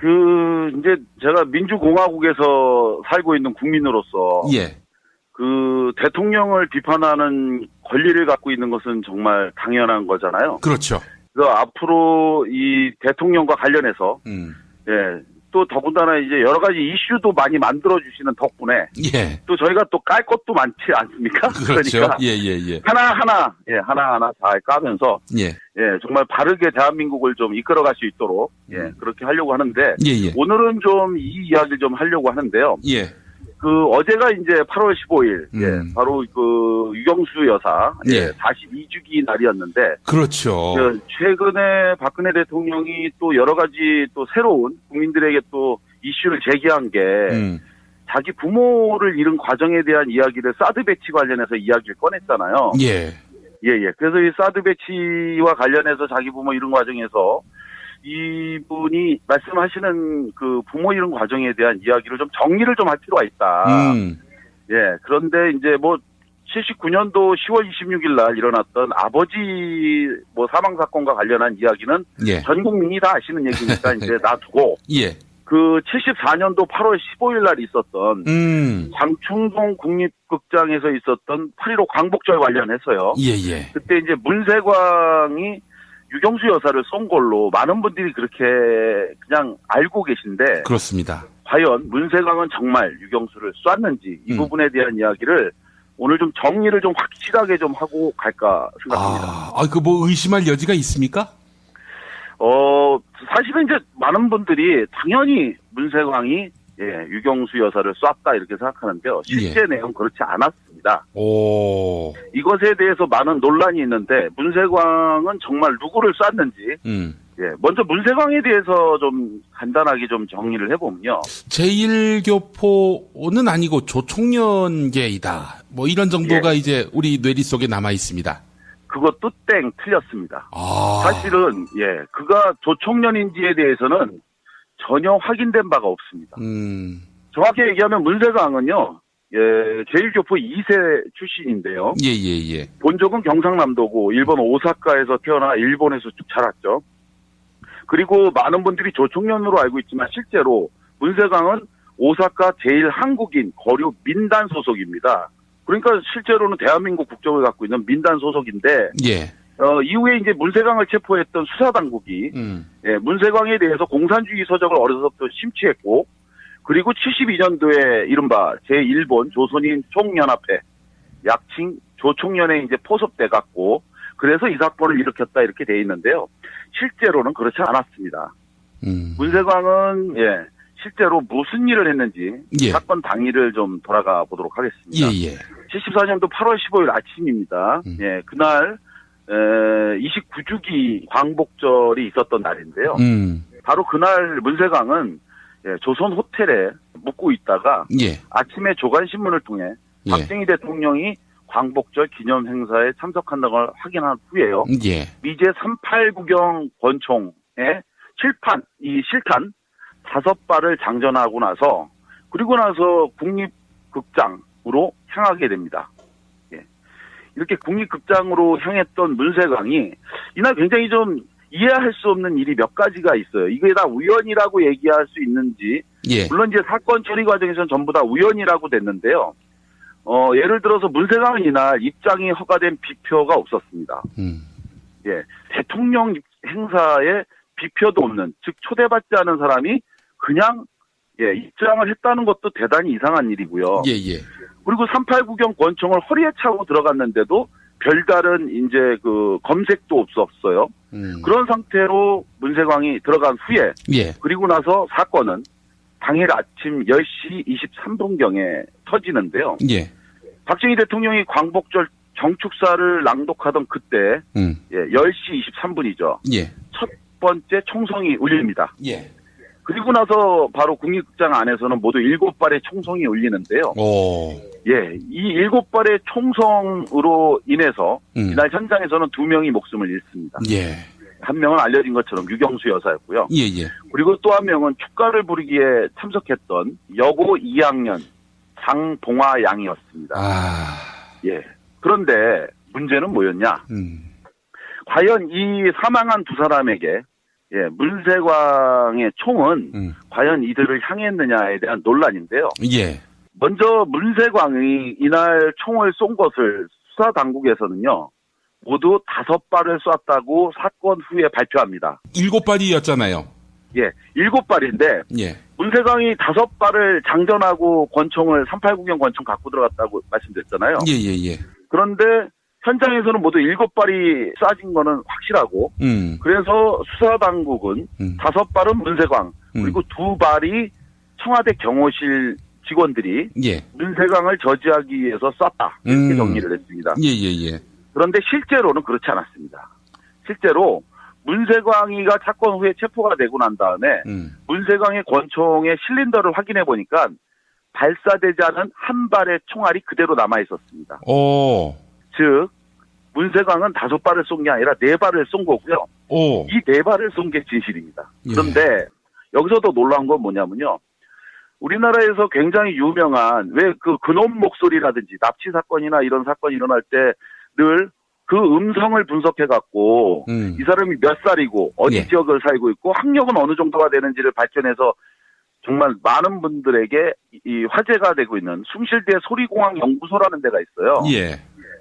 이제 제가 민주공화국에서 살고 있는 국민으로서. 예. 대통령을 비판하는 권리를 갖고 있는 것은 정말 당연한 거잖아요. 그렇죠. 그래서 앞으로 이 대통령과 관련해서, 예, 또 더군다나 이제 여러 가지 이슈도 많이 만들어주시는 덕분에. 예. 또 저희가 또 깔 것도 많지 않습니까? 그렇죠. 그러니까. 예. 하나하나 잘 까면서. 예, 정말 바르게 대한민국을 좀 이끌어갈 수 있도록, 예, 그렇게 하려고 하는데. 예. 오늘은 좀 이 이야기를 좀 하려고 하는데요. 예. 어제가 이제 8월 15일, 예, 바로 유경수 여사, 예, 42주기 날이었는데. 그렇죠. 최근에 박근혜 대통령이 또 여러 가지 또 새로운 국민들에게 또 이슈를 제기한 게, 자기 부모를 잃은 과정에 대한 이야기를 사드 배치 관련해서 이야기를 꺼냈잖아요. 예. 그래서 이 사드 배치와 관련해서 자기 부모 잃은 과정에서 이분이 말씀하시는 부모 잃은 과정에 대한 이야기를 좀 정리를 좀 할 필요가 있다. 예, 그런데 이제 79년도 10월 26일 날 일어났던 아버지 사망 사건과 관련한 이야기는 전 국민이 다 아시는 얘기니까 이제 놔두고. 74년도 8월 15일 날 있었던 장충동 국립극장에서 있었던 8.15 광복절 관련해서요. 그때 이제 문세광이 유경수 여사를 쏜 걸로 많은 분들이 그렇게 그냥 알고 계신데. 그렇습니다. 과연 문세광은 정말 유경수를 쐈는지 이 부분에 대한 이야기를 오늘 좀 정리를 좀 확실하게 좀 하고 갈까 생각합니다. 의심할 여지가 있습니까? 사실은 이제 많은 분들이 당연히 문세광이 유경수 여사를 쐈다 이렇게 생각하는데요. 실제 내용 그렇지 않았습니다. 이것에 대해서 많은 논란이 있는데 문세광은 정말 누구를 쐈는지 먼저 문세광에 대해서 좀 간단하게 좀 정리를 해보면요. 제1교포는 아니고 조총련계이다. 이런 정도가 이제 우리 뇌리 속에 남아 있습니다. 그것도 땡 틀렸습니다. 사실은 그가 조총련인지에 대해서는 전혀 확인된 바가 없습니다. 정확히 얘기하면 문세광은요, 제1교포 2세 출신인데요. 본적은 경상남도고 일본 오사카에서 태어나 일본에서 쭉 자랐죠. 그리고 많은 분들이 조총련으로 알고 있지만 실제로 문세광은 오사카 제1한국인 거류 민단 소속입니다. 그러니까 실제로는 대한민국 국적을 갖고 있는 민단 소속인데 이후에 이제 문세광을 체포했던 수사당국이 문세광에 대해서 공산주의 서적을 어려서부터 심취했고 그리고 72년도에 이른바 제1본 조선인 총연합회 약칭 조총련에 이제 포섭돼 갖고 그래서 이 사건을 일으켰다 이렇게 돼 있는데요. 실제로는 그렇지 않았습니다. 문세광은 실제로 무슨 일을 했는지 사건 당일을 좀 돌아가 보도록 하겠습니다. 74년도 8월 15일 아침입니다. 그날 29주기 광복절이 있었던 날인데요. 바로 그날 문세광은 조선 호텔에 묵고 있다가 아침에 조간신문을 통해 박정희 대통령이 광복절 기념 행사에 참석한다는 걸 확인한 후에요. 미제 389경 권총의 실탄 5발을 장전하고 나서 그리고 나서 국립극장으로 향하게 됩니다. 이렇게 국립극장으로 향했던 문세광이 이날 굉장히 좀 이해할 수 없는 일이 몇 가지가 있어요. 이게 다 우연이라고 얘기할 수 있는지 물론 이제 사건 처리 과정에서는 전부 다 우연이라고 됐는데요. 예를 들어서 문세광은 이날 입장이 허가된 비표가 없었습니다. 대통령 행사에 비표도 없는 즉 초대받지 않은 사람이 그냥 입장을 했다는 것도 대단히 이상한 일이고요. 그리고 389경 권총을 허리에 차고 들어갔는데도 별다른 이제 검색도 없었어요. 그런 상태로 문세광이 들어간 후에 그리고 나서 사건은 당일 아침 10시 23분경에 터지는데요. 박정희 대통령이 광복절 정축사를 낭독하던 그때 10시 23분이죠. 첫 번째 총성이 울립니다. 그리고 나서 바로 국립극장 안에서는 모두 7발의 총성이 울리는데요. 이 7발의 총성으로 인해서 이날 현장에서는 2명이 목숨을 잃습니다. 한 명은 알려진 것처럼 유경수 여사였고요. 그리고 또 한 명은 축가를 부르기에 참석했던 여고 2학년 장동화 양이었습니다. 그런데 문제는 뭐였냐? 과연 이 사망한 두 사람에게 문세광의 총은 과연 이들을 향했느냐에 대한 논란인데요. 예. 먼저 문세광이 이날 총을 쏜 것을 수사 당국에서는요. 모두 5발을 쐈다고 사건 후에 발표합니다. 7발이었잖아요. 예, 7발인데 예. 문세광이 5발을 장전하고 권총을 389경 권총 갖고 들어갔다고 말씀드렸잖아요. 예. 그런데 현장에서는 모두 7발이 쏴진 거는 확실하고 그래서 수사당국은 5발은 문세광 그리고 2발이 청와대 경호실 직원들이 문세광을 저지하기 위해서 쐈다 이렇게 정리를 했습니다. 예. 그런데 실제로는 그렇지 않았습니다. 실제로 문세광이가 사건 후에 체포가 되고 난 다음에 문세광의 권총의 실린더를 확인해 보니까 발사되지 않은 한 발의 총알이 그대로 남아 있었습니다. 즉 문세광은 5발을 쏜 게 아니라 4발을 쏜 거고요. 이 4발을 쏜 게 진실입니다. 그런데 여기서도 놀라운 건 뭐냐면요. 우리나라에서 굉장히 유명한 왜 그 근원 목소리라든지 납치 사건이나 이런 사건이 일어날 때 늘 그 음성을 분석해갖고 이 사람이 몇 살이고 어디 지역을 살고 있고 학력은 어느 정도가 되는지를 밝혀내서 정말 많은 분들에게 이 화제가 되고 있는 숭실대 소리공학연구소라는 데가 있어요.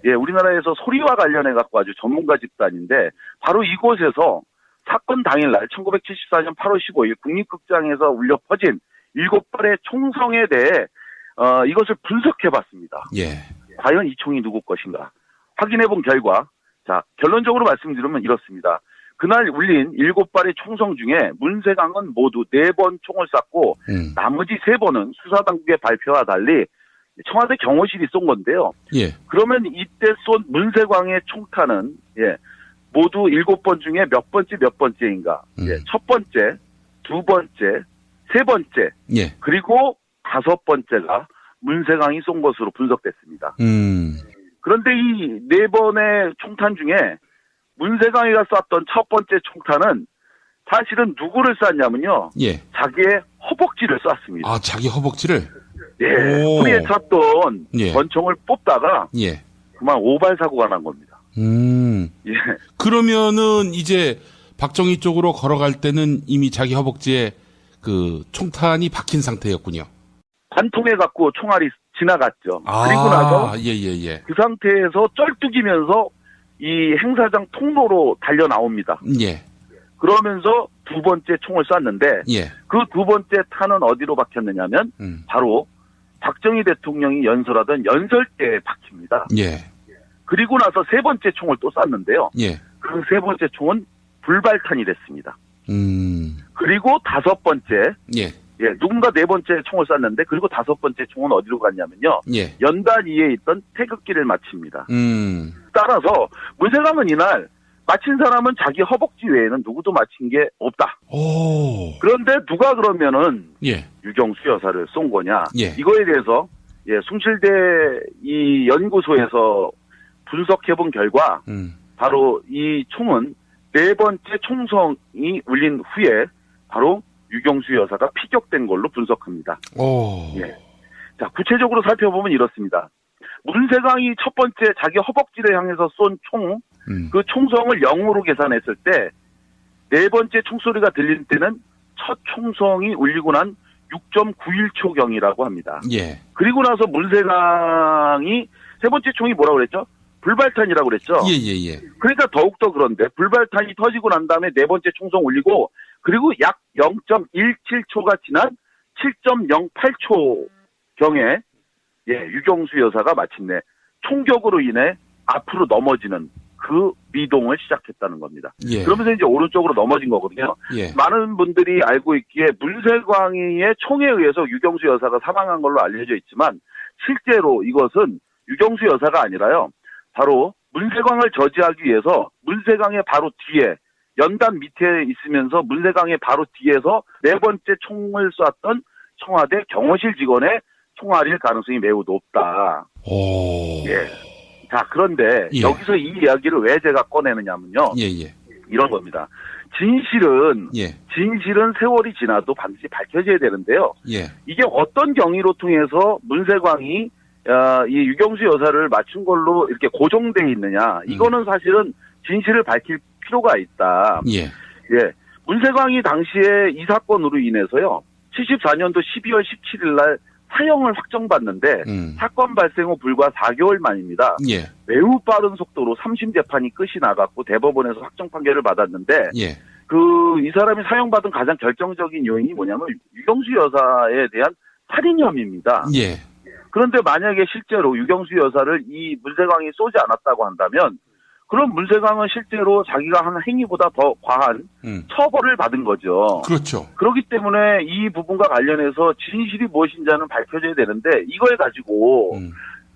예, 우리나라에서 소리와 관련해갖고 아주 전문가 집단인데 바로 이곳에서 사건 당일날 1974년 8월 15일 국립극장에서 울려 퍼진 7발의 총성에 대해 이것을 분석해봤습니다. 과연 이 총이 누구 것인가? 확인해본 결과, 자, 결론적으로 말씀드리면 이렇습니다. 그날 울린 7발의 총성 중에 문세광은 모두 4번 총을 쐈고, 나머지 3번은 수사당국의 발표와 달리 청와대 경호실이 쏜 건데요. 그러면 이때 쏜 문세광의 총탄은, 모두 7번 중에 몇 번째인가? 첫 번째, 2번째, 3번째, 그리고 5번째가 문세광이 쏜 것으로 분석됐습니다. 그런데 이 4번의 총탄 중에 문세광이가 쐈던 첫 번째 총탄은 사실은 누구를 쐈냐면요. 자기의 허벅지를 쐈습니다. 아, 자기 허벅지를? 허리에 찼던 권총을 뽑다가 그만 오발 사고가 난 겁니다. 그러면은 이제 박정희 쪽으로 걸어갈 때는 이미 자기 허벅지에 그 총탄이 박힌 상태였군요. 관통해 갖고 총알이 지나갔죠. 그리고 나서 그 상태에서 쩔뚝이면서 이 행사장 통로로 달려 나옵니다. 그러면서 2번째 총을 쐈는데 그 2번째 탄은 어디로 박혔느냐면 바로 박정희 대통령이 연설하던 연설대에 박힙니다. 그리고 나서 3번째 총을 또 쐈는데요. 그 3번째 총은 불발탄이 됐습니다. 그리고 5번째 누군가 4번째 총을 쐈는데 그리고 5번째 총은 어디로 갔냐면요. 연단 위에 있던 태극기를 맞춥니다. 따라서 문세광은 이날 맞힌 사람은 자기 허벅지 외에는 누구도 맞힌 게 없다. 그런데 누가 그러면은 유경수 여사를 쏜 거냐. 이거에 대해서 숭실대 이 연구소에서 분석해본 결과 바로 이 총은 4번째 총성이 울린 후에 바로 유경수 여사가 피격된 걸로 분석합니다. 자, 구체적으로 살펴보면 이렇습니다. 문세광이 첫 번째 자기 허벅지를 향해서 쏜 총, 그 총성을 0으로 계산했을 때 4번째 총소리가 들릴 때는 첫 총성이 울리고 난 6.91초경이라고 합니다. 그리고 나서 문세광이 3번째 총이 뭐라고 그랬죠? 불발탄이라고 그랬죠? 그러니까 더욱더 그런데 불발탄이 터지고 난 다음에 4번째 총성 울리고 그리고 약 0.17초가 지난 7.08초경에 유경수 여사가 마침내 총격으로 인해 앞으로 넘어지는 그 미동을 시작했다는 겁니다. 그러면서 이제 오른쪽으로 넘어진 거거든요. 많은 분들이 알고 있기에 문세광이의 총에 의해서 유경수 여사가 사망한 걸로 알려져 있지만 실제로 이것은 유경수 여사가 아니라요. 바로 문세광을 저지하기 위해서 문세광의 바로 뒤에 연단 밑에 있으면서 문세광의 바로 뒤에서 4번째 총을 쐈던 청와대 경호실 직원의 총알일 가능성이 매우 높다. 자, 그런데 여기서 이 이야기를 왜 제가 꺼내느냐면요. 이런 겁니다. 진실은 세월이 지나도 반드시 밝혀져야 되는데요. 이게 어떤 경위로 통해서 문세광이 이 유경수 여사를 맞춘 걸로 이렇게 고정돼 있느냐. 이거는 사실은 진실을 밝힐 필요가 있다. 문세광이 당시에 이 사건으로 인해서요. 74년도 12월 17일 날 사형을 확정받는데 사건 발생 후 불과 4개월 만입니다. 예. 매우 빠른 속도로 3심 재판이 끝이 나갔고 대법원에서 확정 판결을 받았는데 예. 이 사람이 사형받은 가장 결정적인 요인이 뭐냐면 유경수 여사에 대한 살인 혐의입니다. 예. 그런데 만약에 실제로 유경수 여사를 이 문세광이 쏘지 않았다고 한다면 그럼 문세광은 실제로 자기가 한 행위보다 더 과한 처벌을 받은 거죠. 그렇죠. 그렇기 때문에 이 부분과 관련해서 진실이 무엇인지는 밝혀져야 되는데 이걸 가지고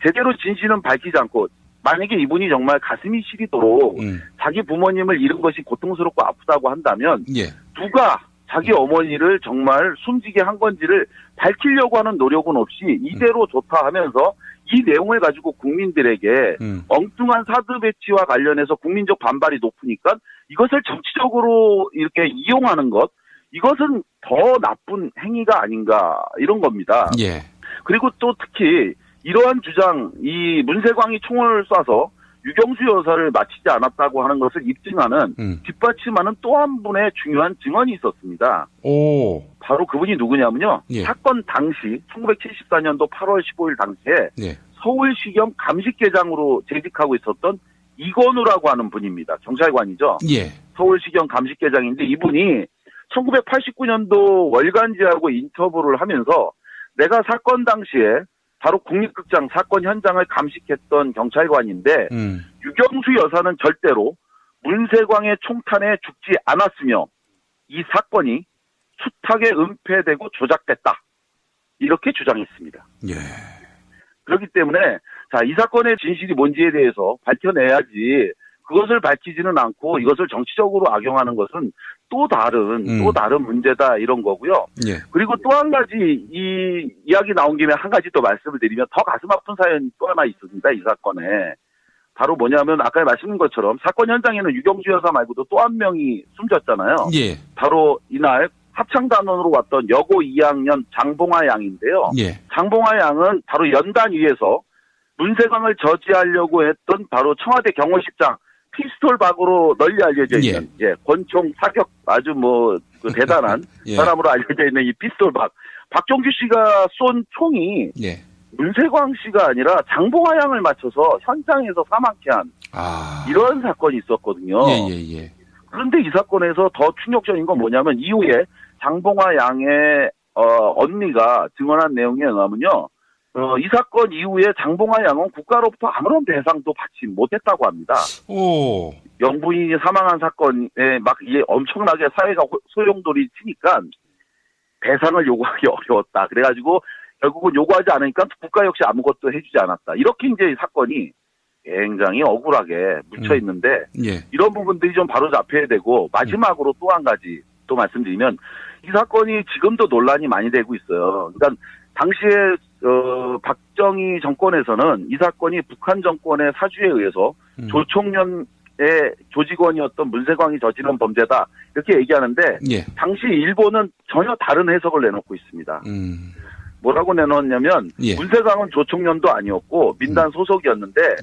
제대로 진실은 밝히지 않고 만약에 이분이 정말 가슴이 시리도록 자기 부모님을 잃은 것이 고통스럽고 아프다고 한다면 예. 누가 자기 어머니를 정말 숨지게 한 건지를 밝히려고 하는 노력은 없이 이대로 좋다 하면서 이 내용을 가지고 국민들에게 엉뚱한 사드 배치와 관련해서 국민적 반발이 높으니까 이것을 정치적으로 이렇게 이용하는 것, 이것은 더 나쁜 행위가 아닌가 이런 겁니다. 예. 그리고 또 특히 이러한 주장, 이 문세광이 총을 쏴서 유경수 여사를 마치지 않았다고 하는 것을 입증하는 뒷받침하는 또 한 분의 중요한 증언이 있었습니다. 오. 바로 그분이 누구냐면요. 예. 사건 당시 1974년도 8월 15일 당시에 예. 서울시경 감식계장으로 재직하고 있었던 이건우라고 하는 분입니다. 경찰관이죠. 예. 서울시경 감식계장인데 이분이 1989년도 월간지하고 인터뷰를 하면서 내가 사건 당시에 바로 국립극장 사건 현장을 감식했던 경찰관인데 유경수 여사는 절대로 문세광의 총탄에 죽지 않았으며 이 사건이 수탁에 은폐되고 조작됐다. 이렇게 주장했습니다. 예. 그렇기 때문에 이 사건의 진실이 뭔지에 대해서 밝혀내야지 그것을 밝히지는 않고 이것을 정치적으로 악용하는 것은 또 다른 문제다 이런 거고요. 예. 그리고 또 한 가지 이 이야기 나온 김에 한 가지 또 말씀을 드리면 더 가슴 아픈 사연이 또 하나 있습니다. 이 사건에. 바로 뭐냐면 아까 말씀드린 것처럼 사건 현장에는 유경수 여사 말고도 또 한 명이 숨졌잖아요. 예. 바로 이날 합창단원으로 왔던 여고 2학년 장봉아 양인데요. 예. 장봉아 양은 바로 연단 위에서 문세광을 저지하려고 했던 바로 청와대 경호실장 피스톨 박으로 널리 알려져 있는 권총 사격 아주 대단한 예. 사람으로 알려져 있는 이 피스톨 박종규 씨가 쏜 총이 문세광 씨가 아니라 장봉아 양을 맞춰서 현장에서 사망케 한 이런 사건이 있었거든요. 예. 그런데 이 사건에서 더 충격적인 건 뭐냐면 이후에 장봉아 양의 언니가 증언한 내용에 의하면요. 이 사건 이후에 장봉아 양은 국가로부터 아무런 배상도 받지 못했다고 합니다. 오. 영부인이 사망한 사건에 막 이게 엄청나게 사회가 소용돌이 치니까 배상을 요구하기 어려웠다. 그래가지고 결국은 요구하지 않으니까 국가 역시 아무것도 해주지 않았다. 이렇게 이제 이 사건이 굉장히 억울하게 묻혀 있는데 이런 부분들이 좀 바로 잡혀야 되고 마지막으로 또 한 가지 또 말씀드리면 이 사건이 지금도 논란이 많이 되고 있어요. 그러니까 당시에 박정희 정권에서는 이 사건이 북한 정권의 사주에 의해서 조총련의 조직원이었던 문세광이 저지른 범죄다 이렇게 얘기하는데 당시 일본은 전혀 다른 해석을 내놓고 있습니다. 뭐라고 내놓았냐면 문세광은 조총련도 아니었고 민단 소속이었는데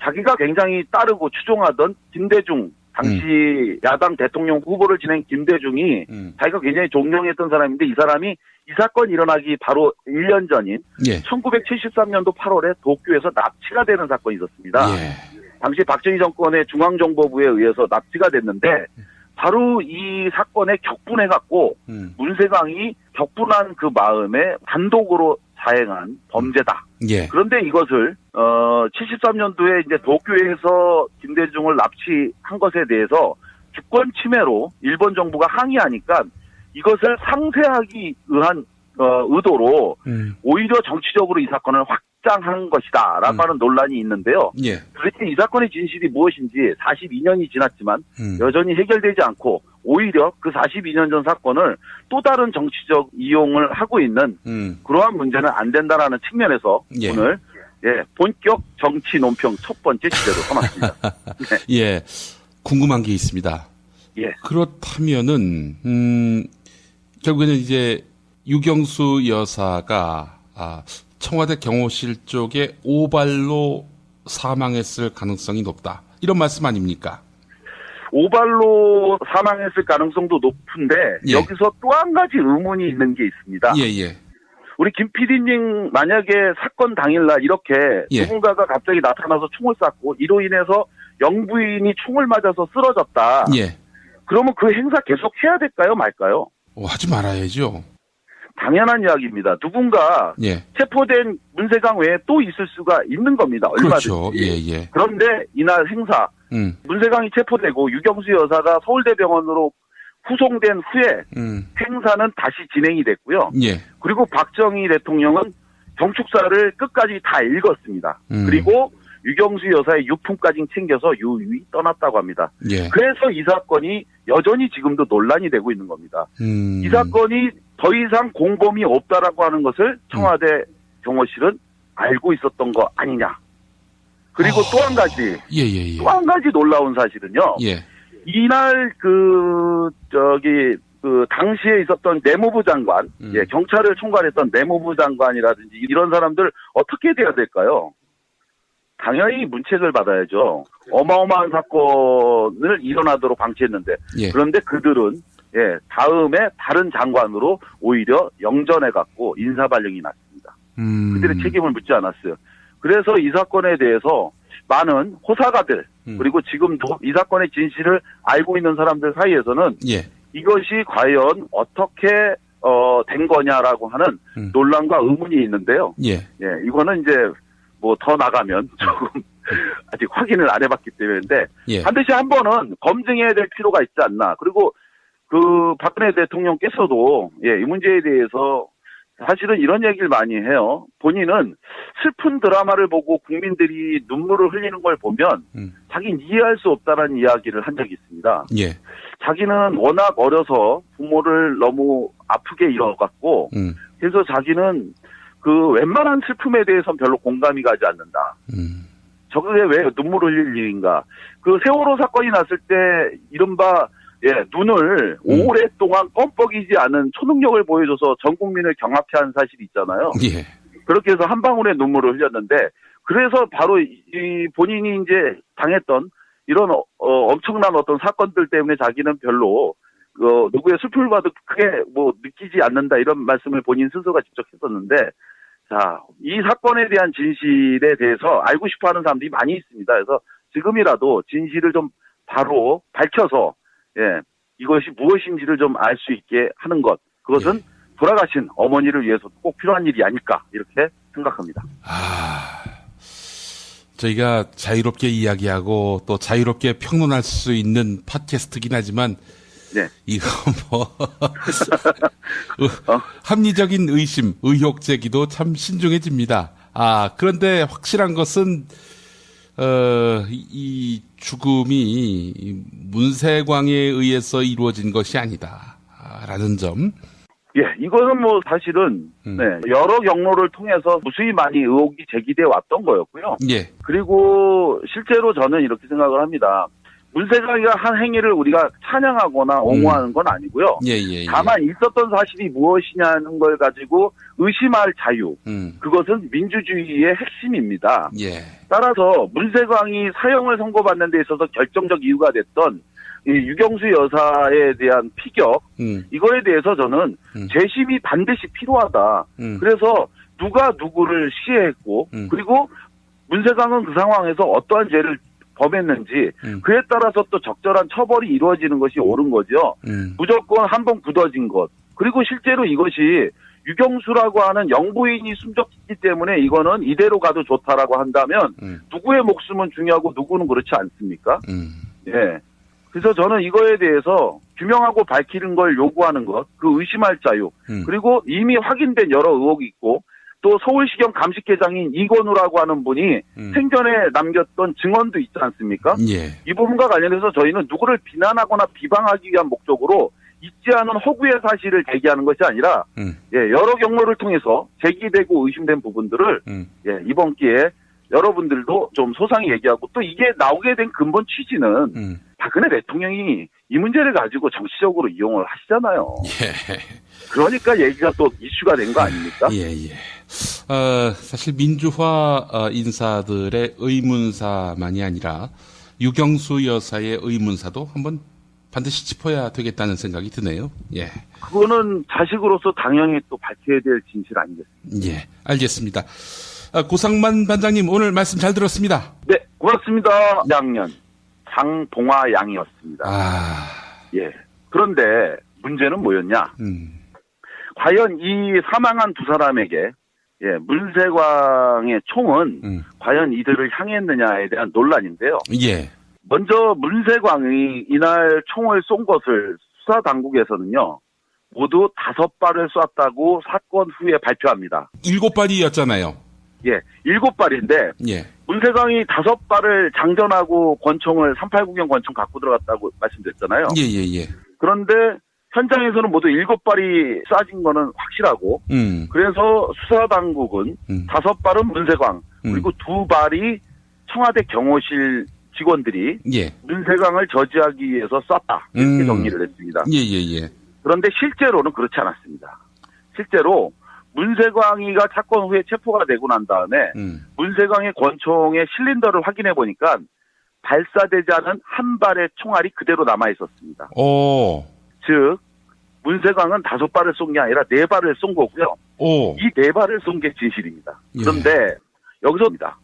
자기가 굉장히 따르고 추종하던 김대중 당시 야당 대통령 후보를 지낸 김대중이 자기가 굉장히 존경했던 사람인데 이 사람이 이 사건이 일어나기 바로 1년 전인 1973년도 8월에 도쿄에서 납치가 되는 사건이 있었습니다. 당시 박정희 정권의 중앙정보부에 의해서 납치가 됐는데 바로 이 사건에 격분해갖고 문세광이 격분한 그 마음에 단독으로 자행한 범죄다. 그런데 이것을 73년도에 이제 도쿄에서 김대중을 납치한 것에 대해서 주권 침해로 일본 정부가 항의하니까 이것을 상쇄하기 위한 의도로 오히려 정치적으로 이 사건을 확장한 것이다라고 하는 논란이 있는데요. 그렇게 이 사건의 진실이 무엇인지 42년이 지났지만 여전히 해결되지 않고 오히려 그 42년 전 사건을 또 다른 정치적 이용을 하고 있는 그러한 문제는 안 된다라는 측면에서 오늘 본격 정치 논평 첫 번째 주제로 삼았습니다. 궁금한 게 있습니다. 그렇다면은 결국에는 이제 유경수 여사가 청와대 경호실 쪽에 오발로 사망했을 가능성이 높다. 이런 말씀 아닙니까? 오발로 사망했을 가능성도 높은데 예. 여기서 또 한 가지 의문이 있는 게 있습니다. 예. 우리 김 PD님 만약에 사건 당일날 이렇게 예. 누군가가 갑자기 나타나서 총을 쐈고 이로 인해서 영부인이 총을 맞아서 쓰러졌다. 예. 그러면 그 행사 계속 해야 될까요, 말까요? 하지 말아야죠. 당연한 이야기입니다. 누군가 예. 체포된 문세강 외에 또 있을 수가 있는 겁니다. 얼마든지. 그렇죠. 예. 그런데 이날 행사 문세강이 체포되고 유경수 여사가 서울대병원으로 후송된 후에 행사는 다시 진행이 됐고요. 예. 그리고 박정희 대통령은 경축사를 끝까지 다 읽었습니다. 그리고 유경수 여사의 유품까지 챙겨서 유유히 떠났다고 합니다. 예. 그래서 이 사건이 여전히 지금도 논란이 되고 있는 겁니다. 이 사건이 더 이상 공범이 없다라고 하는 것을 청와대 경호실은 알고 있었던 거 아니냐. 그리고 또 한 가지, 예. 또 한 가지 놀라운 사실은요. 예. 이날 당시에 있었던 내무부 장관, 예, 경찰을 총괄했던 내무부 장관이라든지 이런 사람들 어떻게 돼야 될까요? 당연히 문책을 받아야죠. 어마어마한 사건을 일어나도록 방치했는데. 예. 그런데 그들은, 예, 다음에 다른 장관으로 오히려 영전해갖고 인사발령이 났습니다. 그들의 책임을 묻지 않았어요. 그래서 이 사건에 대해서 많은 호사가들, 그리고 지금도 이 사건의 진실을 알고 있는 사람들 사이에서는 예. 이것이 과연 어떻게 된 거냐라고 하는 논란과 의문이 있는데요. 예. 이거는 이제 뭐 더 나가면 조금 아직 확인을 안 해봤기 때문인데 예. 반드시 한 번은 검증해야 될 필요가 있지 않나. 그리고 그 박근혜 대통령께서도 이 문제에 대해서 사실은 이런 얘기를 많이 해요. 본인은 슬픈 드라마를 보고 국민들이 눈물을 흘리는 걸 보면 자기는 이해할 수 없다는 이야기를 한 적이 있습니다. 예. 자기는 워낙 어려서 부모를 너무 아프게 잃어갔고 그래서 자기는 그 웬만한 슬픔에 대해서는 별로 공감이 가지 않는다. 저게 왜 눈물을 흘릴 일인가. 그 세월호 사건이 났을 때 이른바 눈을 오랫동안 껌뻑이지 않은 초능력을 보여줘서 전 국민을 경악해 한 사실이 있잖아요. 예. 그렇게 해서 한 방울의 눈물을 흘렸는데 그래서 바로 이 본인이 이제 당했던 이런 엄청난 어떤 사건들 때문에 자기는 별로 누구의 슬픔을 봐도 크게 뭐 느끼지 않는다 이런 말씀을 본인 스스로가 직접 했었는데 자, 이 사건에 대한 진실에 대해서 알고 싶어하는 사람들이 많이 있습니다. 그래서 지금이라도 진실을 좀 바로 밝혀서 이것이 무엇인지를 좀 알 수 있게 하는 것 그것은 돌아가신 어머니를 위해서 꼭 필요한 일이 아닐까 이렇게 생각합니다. 저희가 자유롭게 이야기하고 또 자유롭게 평론할 수 있는 팟캐스트긴 하지만 이거 합리적인 의심, 의혹 제기도 참 신중해집니다. 그런데 확실한 것은 이 죽음이 문세광에 의해서 이루어진 것이 아니다라는 점. 이거는 뭐 사실은 여러 경로를 통해서 무수히 많이 의혹이 제기돼 왔던 거였고요. 그리고 실제로 저는 이렇게 생각을 합니다. 문세광이가 한 행위를 우리가 찬양하거나 옹호하는 건 아니고요. 다만 있었던 사실이 무엇이냐는 걸 가지고 의심할 자유. 그것은 민주주의의 핵심입니다. 따라서 문세광이 사형을 선고받는 데 있어서 결정적 이유가 됐던 이 유경수 여사에 대한 피격, 이거에 대해서 저는 재심이 반드시 필요하다. 그래서 누가 누구를 시해했고, 그리고 문세광은 그 상황에서 어떠한 죄를 범했는지 그에 따라서 또 적절한 처벌이 이루어지는 것이 옳은 거죠. 무조건 한 번 굳어진 것. 그리고 실제로 이것이 유경수라고 하는 영부인이 숨졌기 때문에 이거는 이대로 가도 좋다라고 한다면 누구의 목숨은 중요하고 누구는 그렇지 않습니까? 그래서 저는 이거에 대해서 규명하고 밝히는 걸 요구하는 것, 그 의심할 자유, 그리고 이미 확인된 여러 의혹이 있고 또 서울시경 감식회장인 이건우라고 하는 분이 생전에 남겼던 증언도 있지 않습니까? 이 부분과 관련해서 저희는 누구를 비난하거나 비방하기 위한 목적으로 있지 않은 허구의 사실을 제기하는 것이 아니라 여러 경로를 통해서 제기되고 의심된 부분들을 이번 기회에 여러분들도 좀 소상히 얘기하고 또 이게 나오게 된 근본 취지는 박근혜 대통령이 이 문제를 가지고 정치적으로 이용을 하시잖아요. 그러니까 얘기가 또 이슈가 된 거 아닙니까? 사실 민주화 인사들의 의문사만이 아니라 유경수 여사의 의문사도 한번 반드시 짚어야 되겠다는 생각이 드네요. 예. 그거는 자식으로서 당연히 또 밝혀야 될 진실 아니겠습니까? 예, 알겠습니다. 고상만 반장님 오늘 말씀 잘 들었습니다. 네, 고맙습니다. 양년 장봉화 양이었습니다. 예. 그런데 문제는 뭐였냐? 과연 이 사망한 두 사람에게 문세광의 총은 과연 이들을 향했느냐에 대한 논란인데요. 예. 먼저 문세광이 이날 총을 쏜 것을 수사 당국에서는요. 모두 5발을 쐈다고 사건 후에 발표합니다. 7발이었잖아요. 예, 7발인데 예. 문세광이 5발을 장전하고 권총을 389경 권총 갖고 들어갔다고 말씀드렸잖아요. 예. 그런데 현장에서는 모두 7발이 쏴진 거는 확실하고 그래서 수사당국은 5발은 문세광 그리고 2발이 청와대 경호실 직원들이 문세광을 저지하기 위해서 쐈다 이렇게 정리를 했습니다. 예. 그런데 실제로는 그렇지 않았습니다. 실제로 문세광이가 사건 후에 체포가 되고 난 다음에 문세광의 권총의 실린더를 확인해 보니까 발사되지 않은 한 발의 총알이 그대로 남아 있었습니다. 즉 문세광은 5발을 쏜 게 아니라 4발을 쏜 거고요. 이 4발을 쏜 게 진실입니다. 그런데 여기서입니다.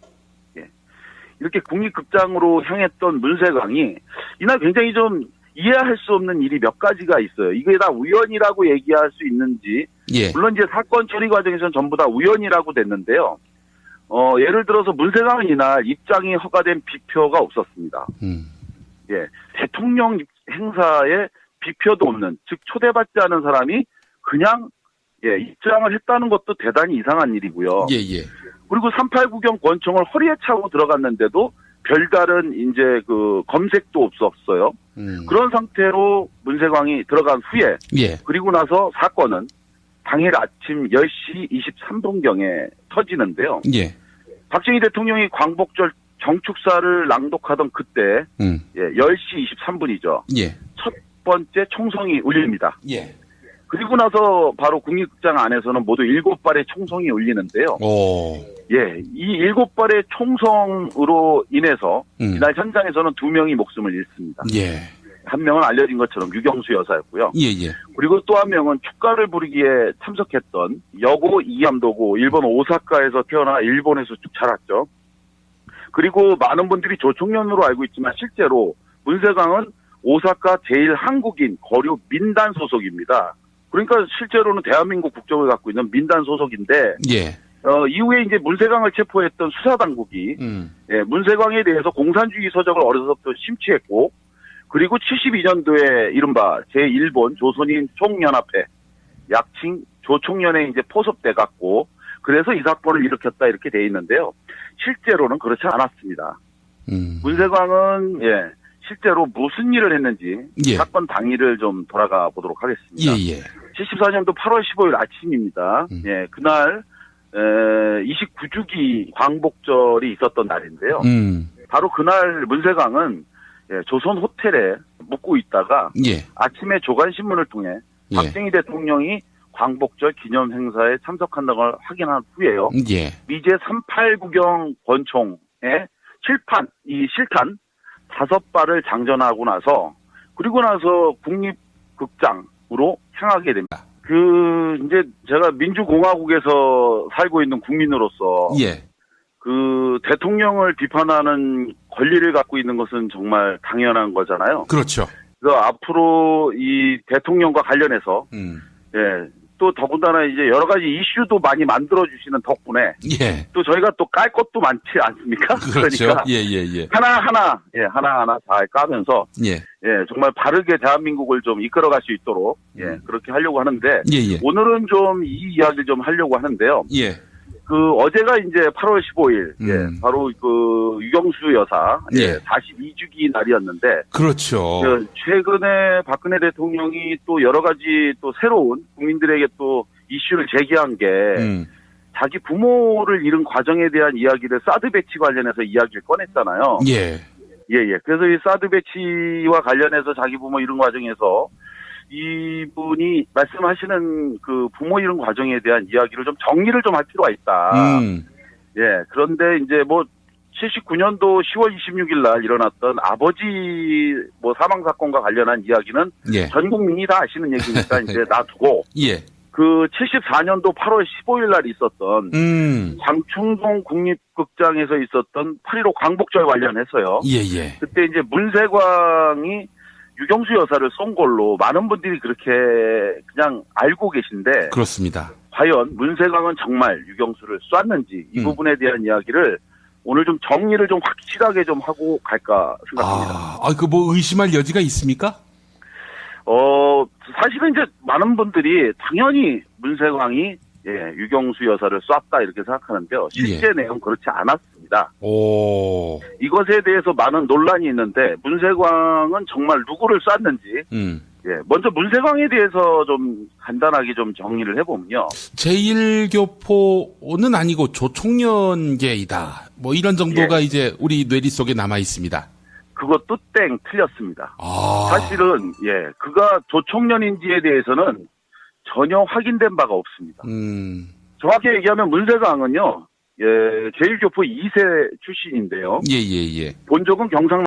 이렇게 국립극장으로 향했던 문세광이 이날 굉장히 좀 이해할 수 없는 일이 몇 가지가 있어요. 이게 다 우연이라고 얘기할 수 있는지 물론 이제 사건 처리 과정에서는 전부 다 우연이라고 됐는데요. 예를 들어서 문세광은 이날 입장이 허가된 비표가 없었습니다. 대통령 행사에 비표도 없는, 즉 초대받지 않은 사람이 그냥 입장을 했다는 것도 대단히 이상한 일이고요. 그리고 389경 권총을 허리에 차고 들어갔는데도 별다른 이제 그 검색도 없었어요. 그런 상태로 문세광이 들어간 후에 그리고 나서 사건은 당일 아침 10시 23분경에 터지는데요. 박정희 대통령이 광복절 경축사를 낭독하던 그때 10시 23분이죠. 첫 번째 총성이 울립니다. 그리고 나서 바로 국립극장 안에서는 모두 7발의 총성이 울리는데요. 이 7발의 총성으로 인해서 이날 현장에서는 2명이 목숨을 잃습니다. 한 명은 알려진 것처럼 유경수 여사였고요. 그리고 또 한 명은 축가를 부르기에 참석했던 여고 이암도고 일본 오사카에서 태어나 일본에서 쭉 자랐죠. 그리고 많은 분들이 조총련으로 알고 있지만 실제로 문세광은 오사카 제1한국인 거류 민단 소속입니다. 그러니까 실제로는 대한민국 국적을 갖고 있는 민단 소속인데 이후에 이제 문세광을 체포했던 수사당국이 문세광에 대해서 공산주의 서적을 어려서부터 심취했고 그리고 72년도에 이른바 제1본 조선인 총연합회 약칭 조총련에 이제 포섭돼 갖고 그래서 이 사건을 일으켰다 이렇게 돼 있는데요. 실제로는 그렇지 않았습니다. 문세광은 실제로 무슨 일을 했는지 사건 당일을 좀 돌아가 보도록 하겠습니다. 74년도 8월 15일 아침입니다. 그날 29주기 광복절이 있었던 날인데요. 바로 그날 문세광은 조선 호텔에 묵고 있다가 아침에 조간신문을 통해 박정희 대통령이 광복절 기념 행사에 참석한다는 걸 확인한 후에요. 미제 389경 권총의 실탄 5발을 장전하고 나서 그리고 나서 국립극장으로 향하게 됩니다. 이제 제가 민주공화국에서 살고 있는 국민으로서 그 대통령을 비판하는 권리를 갖고 있는 것은 정말 당연한 거잖아요. 그렇죠. 그래서 앞으로 이 대통령과 관련해서 또 더군다나 이제 여러 가지 이슈도 많이 만들어 주시는 덕분에 또 저희가 또 깔 것도 많지 않습니까? 그렇죠. 그러니까 하나하나 잘 까면서 정말 바르게 대한민국을 좀 이끌어갈 수 있도록 그렇게 하려고 하는데 오늘은 좀 이 이야기를 좀 하려고 하는데요. 그 어제가 이제 8월 15일 바로 그 유경수 여사 42주기 날이었는데 그렇죠. 최근에 박근혜 대통령이 또 여러 가지 또 새로운 국민들에게 또 이슈를 제기한 게 자기 부모를 잃은 과정에 대한 이야기를 사드 배치 관련해서 이야기를 꺼냈잖아요. 그래서 이 사드 배치와 관련해서 자기 부모 잃은 과정에서 이분이 말씀하시는 그 부모 잃은 과정에 대한 이야기를 좀 정리를 좀 할 필요가 있다. 그런데 이제 뭐 79년도 10월 26일 날 일어났던 아버지 사망 사건과 관련한 이야기는 예. 전 국민이 다 아시는 얘기니까 이제 놔두고 예. 그 74년도 8월 15일 날 있었던 장충동 국립극장에서 있었던 8.15 광복절 관련해서요. 예예. 그때 이제 문세광이 유경수 여사를 쏜 걸로 많은 분들이 그렇게 그냥 알고 계신데 그렇습니다. 과연 문세광은 정말 유경수를 쐈는지 이 부분에 대한 이야기를 오늘 좀 정리를 좀 확실하게 좀 하고 갈까 생각합니다. 그 의심할 여지가 있습니까? 사실은 이제 많은 분들이 당연히 문세광이 유경수 여사를 쐈다 이렇게 생각하는데요. 실제 내용 그렇지 않았습니다. 이것에 대해서 많은 논란이 있는데 문세광은 정말 누구를 쐈는지 먼저 문세광에 대해서 좀 간단하게 좀 정리를 해보면요. 제1교포는 아니고 조총련계이다. 이런 정도가 이제 우리 뇌리 속에 남아 있습니다. 그것도 땡 틀렸습니다. 사실은 그가 조총련인지에 대해서는 전혀 확인된 바가 없습니다. 정확히 얘기하면 문세광은요, 제1교포 2세 출신인데요. 예. 본적은 경상